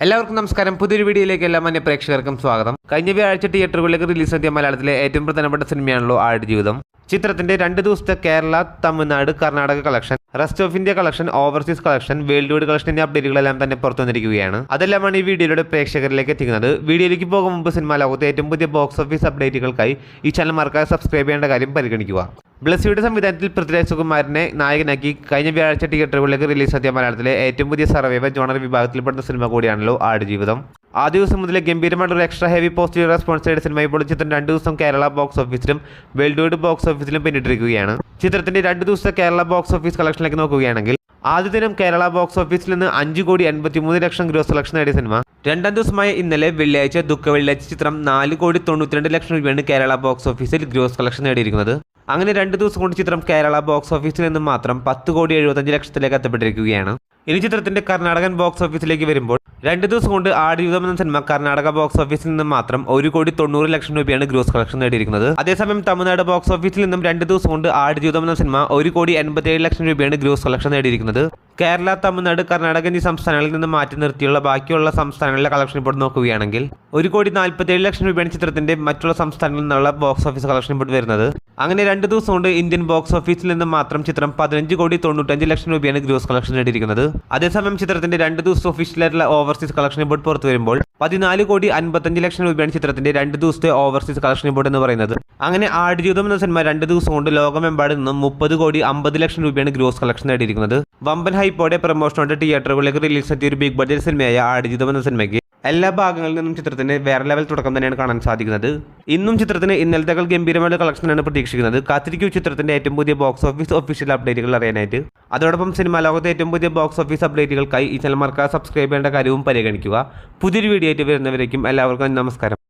എല്ലാവർക്കും നമസ്കാരം. പുതിയൊരു വീഡിയോയിലേക്ക് എല്ലാ മാന്യ പ്രേക്ഷകർക്കും സ്വാഗതം. കഴിഞ്ഞ വ്യാഴാഴ്ച തിയേറ്ററുകളിലേക്ക് റിലീസെത്തിയ മലയാളത്തിലെ ഏറ്റവും പ്രധാനപ്പെട്ട സിനിമയാണല്ലോ ആടുജീവിതം. ചിത്രത്തിന്റെ 2 ദിവസത്തെ Kerala, Tamil Nadu, Karnataka collection, rest of India collection, overseas collection, world wide collection എന്നീ അപ്ഡേറ്റുകളെല്ലാം തന്നെ പുറത്തു വന്നിരിക്കുകയാണ്. അതെല്ലാമാണ് ഈ വീഡിയോയിലൂടെ പ്രേക്ഷകരിലേക്ക് എത്തിക്കുന്നത്. വീഡിയോയിലേക്ക് പോകും മുമ്പ് സിനിമാ ലോകത്തെ ഏറ്റവും പുതിയ ബോക്സ് ഓഫീസ് അപ്ഡേറ്റുകൾക്കായി ഈ ചാനൽ മറക്കാതെ സബ്സ്ക്രൈബ് ചെയ്യേണ്ട കാര്യം പരിഗണിക്കുക. ബ്ലസ്സിയുടെ സംവിധാനത്തിൽ പൃഥ്വിരാജ് സുകുമാരനെ നായകനാക്കി കഴിഞ്ഞ വ്യാഴാഴ്ച തിയേറ്ററുകളിലേക്ക് റിലീസെത്തിയ മലയാളത്തിലെ ഏറ്റവും പുതിയ സർവൈവർ ജോണർ വിഭാഗത്തിൽപ്പെടുന്ന സിനിമ കൂടിയാണല്ലോ ആടുജീവിതം. ആ ദിവസം മുതലേ ഗംഭീരമായിട്ടുള്ള extra heavy positive response cinema ഇപ്പോൾ ചിത്രം 2 ദിവസം കേരള ബോക്സ് ഓഫീസിലും വേൾഡ് വൈഡ് ബോക്സ് ഓഫീസിലും പിന്നിട്ടിരിക്കുകയാണ്. ചിത്രത്തിന്റെ 2 ദിവസത്തെ കേരള ബോക്സ് ഓഫീസ് കളക്ഷനിലേക്ക് നോക്കുകയാണെങ്കിൽ ആദ്യ ദിനം കേരള ബോക്സ് ഓഫീസിൽ നിന്ന് 5,83,00,000 ഗ്രോസ് കളക്ഷൻ നേടിയ സിനിമ. 2ാം ദിവസമായ ഇന്നലെ വെള്ളിയാഴ്ച വെള്ളിയാഴ്ച ചിത്രം 4,92,00,000 രൂപയാണ് കേരള ബോക്സ് ഓഫീസിൽ ഗ്രോസ് കളക്ഷൻ നേടിയിരിക്കുന്നത്. അങ്ങനെ 2 ദിവസം കൊണ്ട് ചിത്രം കേരള ബോക്സ് ഓഫീസിൽ നിന്ന് മാത്രം 10,75,00,000 എത്തപ്പെട്ടിരിക്കുകയാണ്. ഇനി ചിത്രത്തിന്റെ കർണാടകൻ ബോക്സ് ഓഫീസിലേക്ക് വരുമ്പോൾ 2 ദിവസം കൊണ്ട് ആടുജീവിതം എന്ന സിനിമ കർണാടക ബോക്സ് ഓഫീസിൽ നിന്ന് മാത്രം 1,90,00,000 രൂപയാണ് ഗ്രോസ് കളക്ഷൻ നേടിയിരിക്കുന്നത്. അതേസമയം തമിഴ്നാട് ബോക്സ് ഓഫീസിൽ നിന്നും 2 ദിവസം കൊണ്ട് ആടുജീവിതം എന്ന സിനിമ 1,87,00,000 രൂപയാണ് ഗ്രോസ് കളക്ഷൻ നേടിയിരിക്കുന്നത്. കേരള, തമിഴ്നാട്, കർണാടക എന്നീ സംസ്ഥാനങ്ങളിൽ നിന്ന് മാറ്റി നിർത്തിയുള്ള ബാക്കിയുള്ള സംസ്ഥാനങ്ങളിലെ കളക്ഷൻ ഇപ്പോൾ നോക്കുകയാണെങ്കിൽ 1,47,00,000 രൂപയാണ് ചിത്രത്തിന്റെ മറ്റുള്ള സംസ്ഥാനങ്ങളിൽ നിന്നുള്ള ബോക്സ് ഓഫീസ് കളക്ഷൻ ഇപ്പോൾ വരുന്നത്. അങ്ങനെ 2 ദിവസം കൊണ്ട് ഇന്ത്യൻ ബോക്സ് ഓഫീസിൽ നിന്ന് മാത്രം ചിത്രം 15,95,00,000 രൂപയാണ് ഗ്രോസ് കളക്ഷൻ നേടിയിരിക്കുന്നത്. അതേസമയം ചിത്രത്തിന്റെ 2 ദിവസം ഒഫീഷ്യലായിട്ടുള്ള ഓവർസീസ് കളക്ഷൻ ഇപ്പോൾ പുറത്തു വരുമ്പോൾ 14,55,00,000 രൂപയാണ് ചിത്രത്തിന്റെ 2 ദിവസത്തെ ഓവർസീസ് കളക്ഷൻ ഇപ്പോൾ എന്ന് പറയുന്നത്. അങ്ങനെ ആടുജീവിതം എന്ന സിനിമ 2 ദിവസം കൊണ്ട് ലോകമെമ്പാടും നിന്നും 30,50,00,000 രൂപയാണ് ഗ്രോസ് കളക്ഷൻ നേടിയിരിക്കുന്നത്. വമ്പൻ ഹൈപ്പോടെ പ്രൊമോഷനോടെ തിയേറ്ററുകളിലേക്ക് റിലീസ് എത്തിയ ഒരു ബിഗ് ബഡ്ജറ്റ് സിനിമയായ ആടുജീവിതം എന്ന സിനിമയ്ക്ക് എല്ലാ ഭാഗങ്ങളിൽ നിന്നും ചിത്രത്തിന് വേറെ ലെവൽ തുടക്കം തന്നെയാണ് കാണാൻ സാധിക്കുന്നത്. ഇന്നും ചിത്രത്തിന് ഇന്നലത്തേക്കാൾ ഗംഭീരമായ കളക്ഷനാണ് പ്രതീക്ഷിക്കുന്നത്. കാത്തിരിക്കൂ ചിത്രത്തിന്റെ ഏറ്റവും പുതിയ ബോക്സ് ഓഫീസ് ഒഫീഷ്യൽ അപ്ഡേറ്റുകൾ അറിയാനായിട്ട്. അതോടൊപ്പം സിനിമാ ലോകത്തെ ഏറ്റവും പുതിയ ബോക്സ് ഓഫീസ് അപ്ഡേറ്റുകൾക്കായി ഈ ചാനൽ മറക്കാതെ സബ്സ്ക്രൈബ് ചെയ്യേണ്ട കാര്യവും പരിഗണിക്കുക. പുതിയൊരു വീഡിയോ ആയിട്ട് വരുന്നവരേക്കും എല്ലാവർക്കും നമസ്കാരം.